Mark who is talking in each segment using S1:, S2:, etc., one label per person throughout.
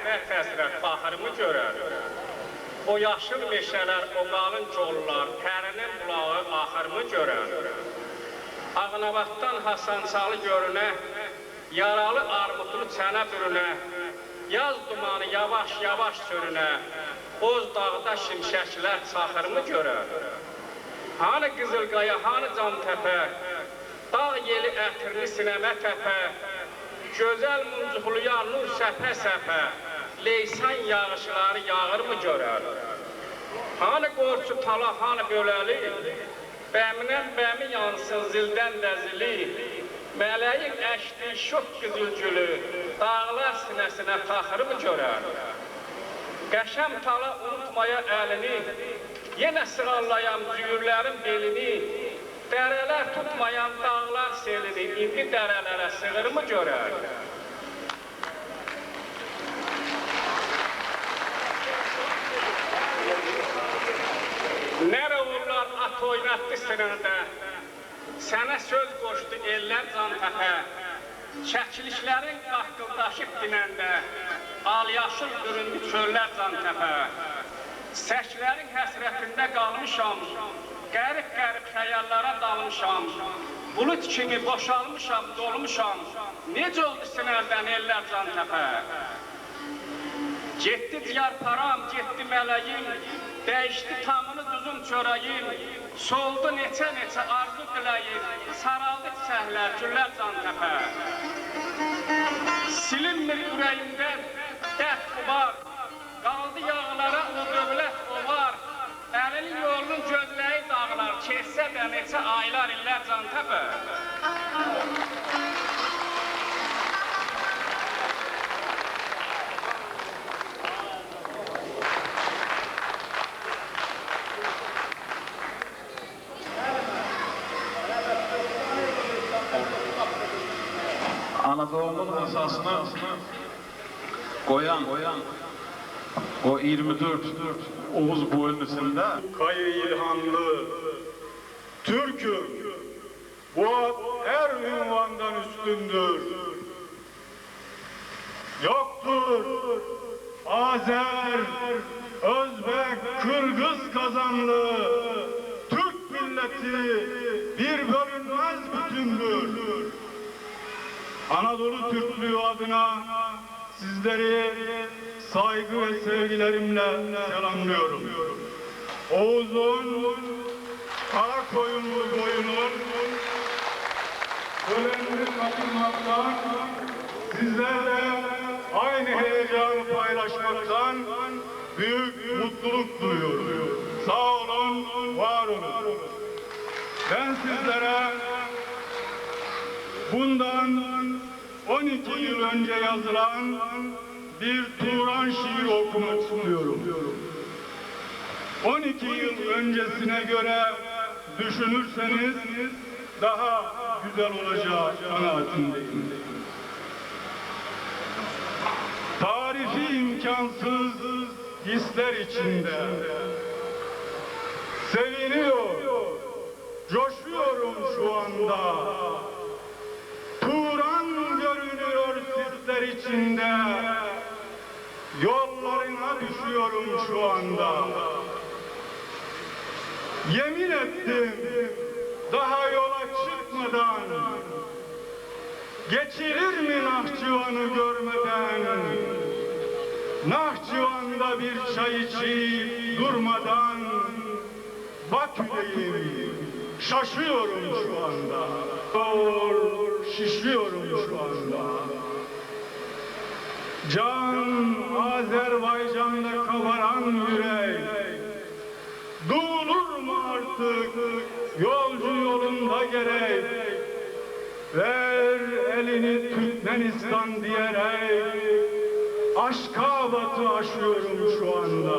S1: həsrət-həsrət baxırımı görər. O yaşıl meşələr, o qalın kollar, tərinin bulağı axırımı görər. Ağnavatdan Hasansalı görünə, yaralı armutlu çənə bürünə, yaz dumanı yavaş-yavaş sürünə, Boz dağda şimşəklər çaxırımı görər. Hani Qızılqaya, hani Camtəpə, dağ yeli ətirli sinəmə təpə, gözəl muncuqluya nur səpə-səpə, leysan yağışları yağırmı görər. Hani qorçu tala, hani böləli, bəmdən bəmi yansın zildən dəzili, mələyin əşdi şok qızılgülü, dağlar sinəsinə taxırımı görər. Qəşəm tala unutmaya əlini, yenə sığallayan cüyürlərin belini, dərələr tutmayan dağlar selini, indi dərələrə sığırımı görər. Nərə uğurlar at oynatdı sinəndə, sənə söz qoşdu ellər Cantəpə, çəkilişlərin qaqqıldaşıb dinəndə, al-yaşıl büründü çöllər Cantəpə. Səklərin həsrətində qalmışam, qərib-qərib xəyallara dalmışam, bulut kimi boşalmışam, dolmuşam, necə oldu sinərdən ellər Cantəpə. Getdi diyarparam, getdi mələyim, dəyişdi tamını duzum çörəyim, soldu neçə-neçə arzu diləyim, saraldı çiçəklər, güllər Cantəpə. Silinmir ürəyimdə dərd qubar, qaldı yağlara o dövlət ovar, əlinin yolunun gözləyi dağlar, keçsə də neçə aylar illər Cantəpə.
S2: Anadolu'nun esasını koyan o 24 Oğuz boyunlusunda
S3: Kayı İlhanlı Türk'üm, bu ad her ünvandan üstündür. Yoktur Azer, Özbek, Kırgız Kazanlı, Türk milleti bir bölünmez bütündür. Anadolu Türklüğü adına sizleri saygı ve sevgilerimle selamlıyorum. Oğuz'un kara koyunlu boyunun önemli katılmaktan, sizlerle aynı heyecanı paylaşmaktan büyük mutluluk duyuyorum. Sağ olun, var olun. Ben sizlere bundan 12 yıl önce yazılan bir Turan şiiri okumak istiyorum. 12 yıl öncesine göre düşünürseniz daha güzel olacağı kanaatindeyim. Tarifi imkansız hisler içinde seviniyor, coşuyorum şu anda. Turan görünüyor sisler içinde, yollarına düşüyorum şu anda. Yemin ettim daha yola çıkmadan, geçilir mi Nahçıvan'ı görmeden? Nahçıvan'da bir çay içip durmadan, Bakü'deyim, şaşıyorum şu anda. Şişiyorum şu anda. Can Azerbaycan'da kabaran yürek, durur mu artık yolcu yolunda gerek? Ver elini Türkmenistan diyerek, Aşkabat'ı aşıyorum şu anda.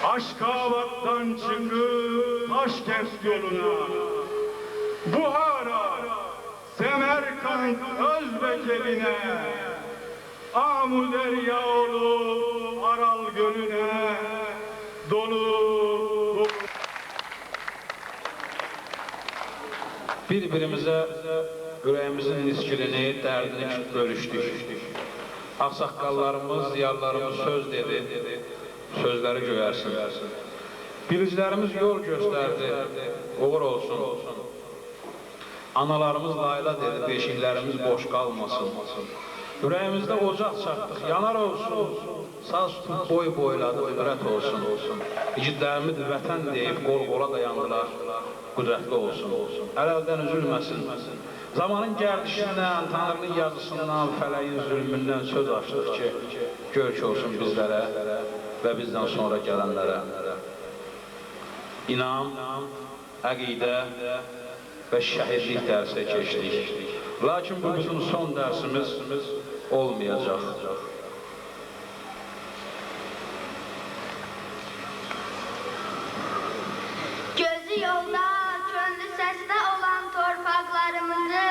S3: Aşkabat'tan çıkıp Taşkent yoluna, Buhara, Semerkant, Özbek eline, Amuderyaoğlu, Aral Gölü'ne dolu.
S2: birbirimize yüreğimizin iskilini, derdini bölüştük.
S4: Ağsaqqallarımız, diyarlarımız söz dedi, sözləri göyərsin. Bilicilərimiz yol göstərdi, uğur olsun. Analarımız layla dedi, beşiklərimiz boş qalmasın. Ürəyimizdə ocaq çaqdıq, yanar olsun. Saz tutub boy boyladı, ibrət olsun. İgidlərimiz vətən deyib, qol-qola dayandılar, qüdrətli olsun. Əl-əldən üzülməsin. Zamanın gərdişindən, Tanrının yazısından, fələyin zülmündən söz açdıq ki, görk olsun bizlərə və bizdən sonra gələnlərə. İnam, əqidə və şəhidlik dərsə keçdik. Lakin bu bizim son dərsimiz olmayacaq.
S5: Gözü yolda, könlü səsdə olan torpaqlarımızı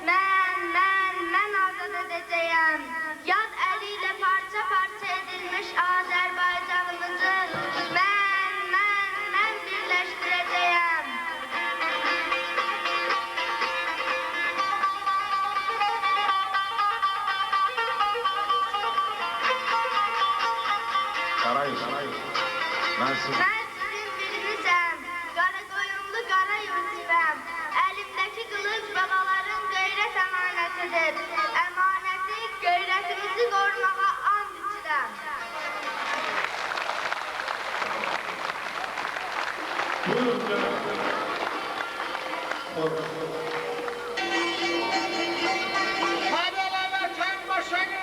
S5: mən azad edəcəyəm. Yad əli ilə parça-parça edilmiş Azərbaycanımızı mən birləşdirəcəyəm.
S2: Qarayüz, mən siz...
S5: Mən sizin birinizəm, qara qoyunlu qara Yusifəm. Əlimdəki qılınc babaların qeyrət əmanətidir. Əmanəti, qeyrətimizi qorumağa and içirəm.
S2: Buyurun canım.
S1: Hədələməkən başını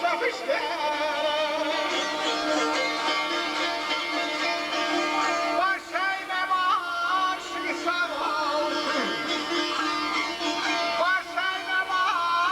S1: çok işte başayla baş sağ olsun başayla baş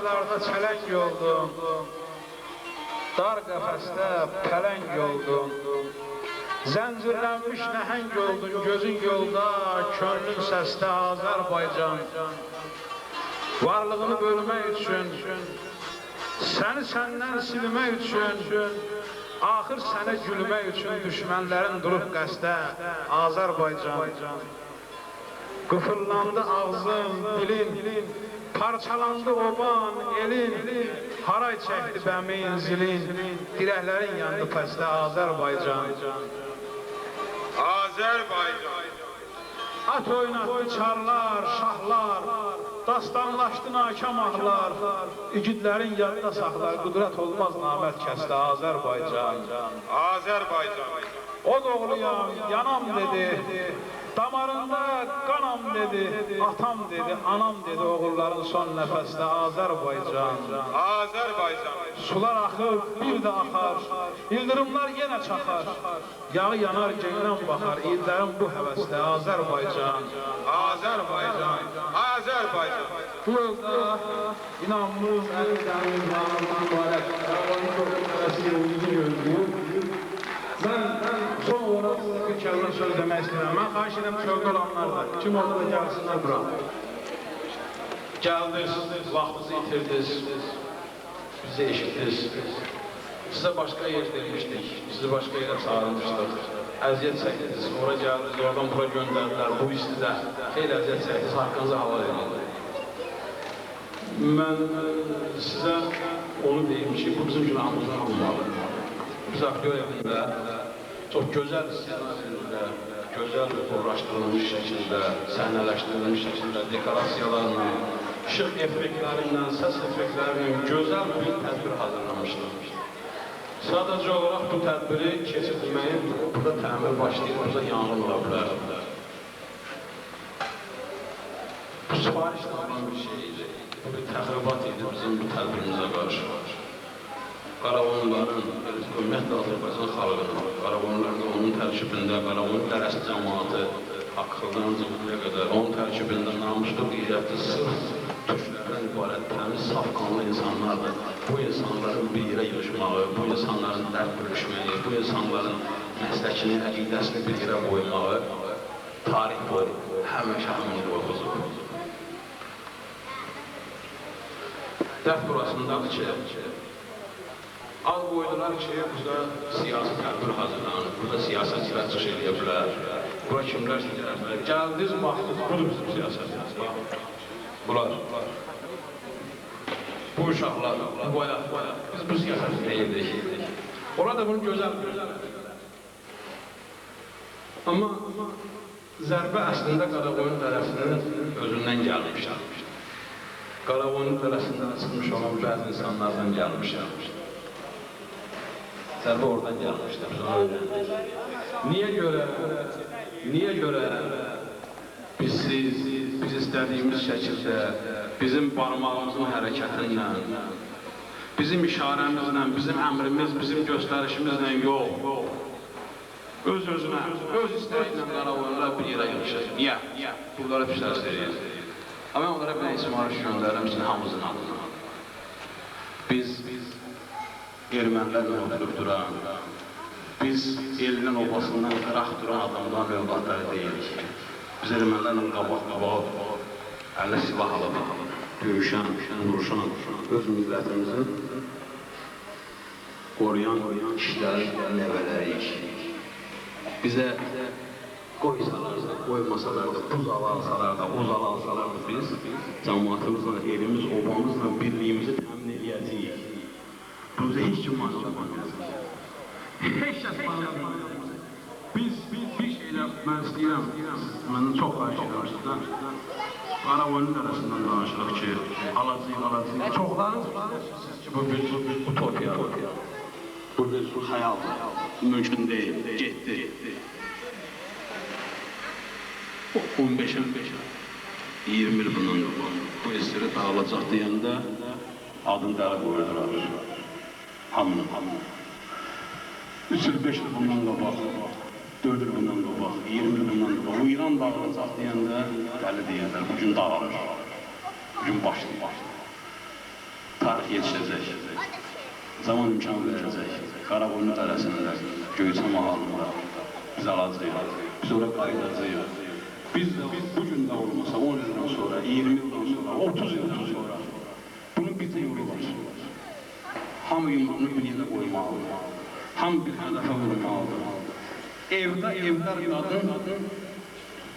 S4: ağaclarda çələng oldum, dar qəfəsdə pələng oldum. Zəncirlənmiş nəhəng oldun, gözün yolda, könlün səsdə Azərbaycan. Varlığını bölmək üçün, səni səndən silmək üçün, axır sənə gülmək üçün düşmənlərin durub qəsdə Azərbaycan. Qıfırlandı ağzın, dilin, parçalandı oban, elin, haray çəkdi bəmin, zilin, dirəklərin yandı pəsdə Azərbaycan.
S2: Azərbaycan.
S4: At oynatdı çarlar, şahlar, dastanlaşdı nakam ahlar, igidlərin yadda saxlar, qüdrət olmaz namət kəsdə Azərbaycan.
S2: Azərbaycan.
S4: O doğruyam, yanam dedi, damarında qanam dedi, atam dedi, anam dedi, oğulların son nəfəsdə Azərbaycan.
S2: Azərbaycan.
S4: Sular axır, bir də axar, ildırımlar yenə çaxar, yağı yanar, geyran baxar, illərin bu həvəsdə Azərbaycan.
S2: Azərbaycan. Azərbaycan.
S4: Bu yolda inanmız, əllərin imanından barək, Rəvanın Torqun yolunu gördüm. Mən son olarak size bir kəlmə söz demək istəyirəm. Mən xahiş edirəm çöldə olanlar da, kim orada da gəlsinlər bura. Gəldiniz, vaxtınızı itirdiniz, bizi eşitdiniz. Sizə başqa yer vermişdik, sizi başqa yerə çağırmışdıq. Əziyyət çəkdiniz, ora gəldiniz, oradan bura göndərdilər, bu istidə xeyli əziyyət çəkdiniz, haqqınızı halal edin. Mən sizə onu deyim ki, bu bizim günahımızdan olmalı. Biz aktör evində çox gözəl ssenariyində, gözəl uğraşdırılmış şəkildə, səhnələşdirilmiş şəkildə, dekorasiyalarla, işıq effektlərlə, səs effektlərlə gözəl bir tədbir hazırlamışdır. Sadəcə olaraq bu tədbiri keçirməyin, burada təmir başlayıb, burada yanğın ola bilər. Bu sifarişlə olan bir şey idi, bu bir təxribat idi bizim bu tədbirimizə qarşı. Qaravonların, ümumiyyətlə Azərbaycan xalqının, Qaravonların onun tərkibində, Qaravon dərəsi cəmaatı, haqqıqdan cəmaatına qədər, onun tərkibində namuslu qeyrətli sırf türklərdən ibarət təmiz, safqanlı insanlardır. Bu insanların bir yerə yığışmağı, bu insanların dərd bölüşməyi, bu insanların məsləkini, əqidəsini bir yerə qoymağı tarix boyu həmişə hamını qoyulur. Dərd burasındadır ki, az qoydular ki, burada siyasi tədbir hazırlanır, burada siyasətçilər çıxış edə bilər, bura kimlər çıxış edə bilər. Gəldiniz, baxdınız, budur bizim siyasətimiz. Bunlar, bu uşaqlar, bu ayaq, biz bu siyasəti deyildik. Orada bunu gözəl. Amma zərbə əslində Qaraqoyun dərəsinin özündən gəlmişdir. Qaraqoyun dərəsindən çıxmış olan bəzi insanlardan gəlmişdir. Zərbə oradan gəlmişdir, biz onu öyrəndik. Niyə görə biz istədiyimiz şəkildə, bizim barmağımızın hərəkətinlə, bizim işarəmizlə, bizim əmrimiz, bizim göstərişimizlə yox, öz-özünə, öz istəyinlə Qaraqoyunlar bir yerə yığışır. Niyə? Bunlara pişlər istəyir. Amma onlara bir ismarış göndərirəm sizin hamımızın adına. Biz ermənilərlə oturub duran, biz elinin obasından qıraq duran adamdan övladları deyilik. Biz ermənilərlə qabaq, əlinə silah alıb, döyüşən, vuruşan, öz millətimizin qoruyan kişilərin nəvələriyik. Bizə qoysalar da, qoymasalar da, buz alansalar da, uz alansalar da biz cəmaatımızla, elimiz, obamızla birliyimizi təmin edəcəyik. Bizə heç kim mazda qoymayacaq. Heç kəs mazda qoymayacaq. Biz bir şeylə, mən istəyirəm, məndən çox xahiş edirəm sizdən. Qaraqoyun dərəsindən danışırıq ki, alacaq. Çoxlarınız ki, bu bir utopiyadır. Bu bir xəyaldır. Mümkün deyil, getdi. 15-ə, 20 il bundan bu esiri dağılacaq deyəndə adın dəri qoyulur. Hamının. 3 il, 5 il bundan qabaq, 4 il bundan qabaq, 20 il bundan qabaq. Bu İran dağılacaq deyəndə dəli deyərlər, bugün dağılır. Bugün başlayır.
S6: yetişəcək. Zaman imkan verəcək. Qaraqoyun dərəsində, Göyçam mahalında biz alacağıq. Biz ora qayıdacağıq. Biz bu gün də olmasa 10 ildən sonra, 20 ildən sonra, 30 ildən sonra bunun bir də yolu var. Hamı yumruğunu bir yerə qoymalıdır. Hamı bir hədəfə vurmalıdır. Evdə qadın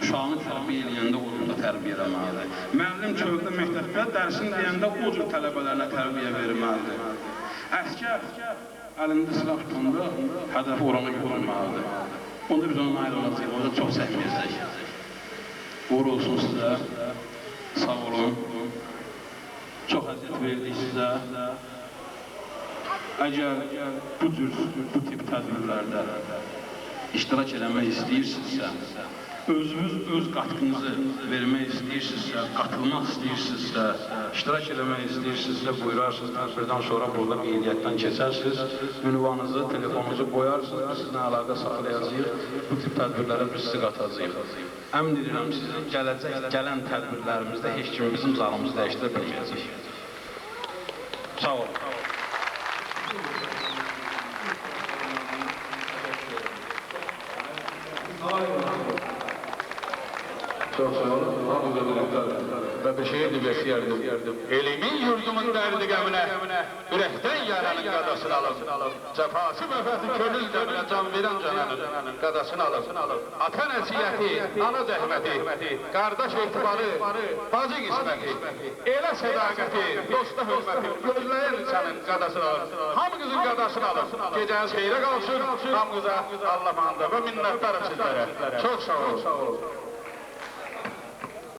S6: uşağını tərbiyə eləyəndə o cür tərbiyə eləməlidir. Müəllim çöldə məktəbdə dərsini deyəndə o cür tələbələrinə tərbiyə verməlidir. Əskər əlində silah tutanda hədəfi oranı götürməlidir. Onda biz onun ayrılacaq, orada çox çəkməyəcək. Uğur olsun sizə, sağ olun. Çox əziyyət verdik sizə. Əgər bu tip tədbirlərdə iştirak eləmək istəyirsinizsə, özünüz öz qatqınızı vermək istəyirsinizsə, qatılmaq istəyirsinizsə, iştirak eləmək istəyirsinizsə, buyurarsınız, tədbirdən sonra burada qeydiyyatdan keçərsiniz, ünvanınızı, telefonunuzu qoyarsınız, biz sizinlə əlaqə saxlayacağıq, bu tip tədbirlərə biz sizi qatacağıq. Əmin edirəm, sizin gələn tədbirlərimizdə heç kim bizim zalımızı dəyişdirə bilməyəcək. Sağ olun.
S4: Çox sağ olun, hamıza minnətdarım və bir şey edib yerdim.
S2: Elimin yurdumun dərdi qəminə, ürəkdən yaranın qadasını alın. Cəfası məfəti könül qəminə can verən cananın qadasını alın. Ata nəsiyyəti, ana zəhməti, qardaş etibarı, bacı qisməti, elə sədaqəti, dosta hürməti, gözləyən insanın qadasını alın. Hamınızın qadasını alın. Gecəniz xeyrə qalsın, hamınıza Allah manda və minnətdarım sizlərə. Çox sağ olun.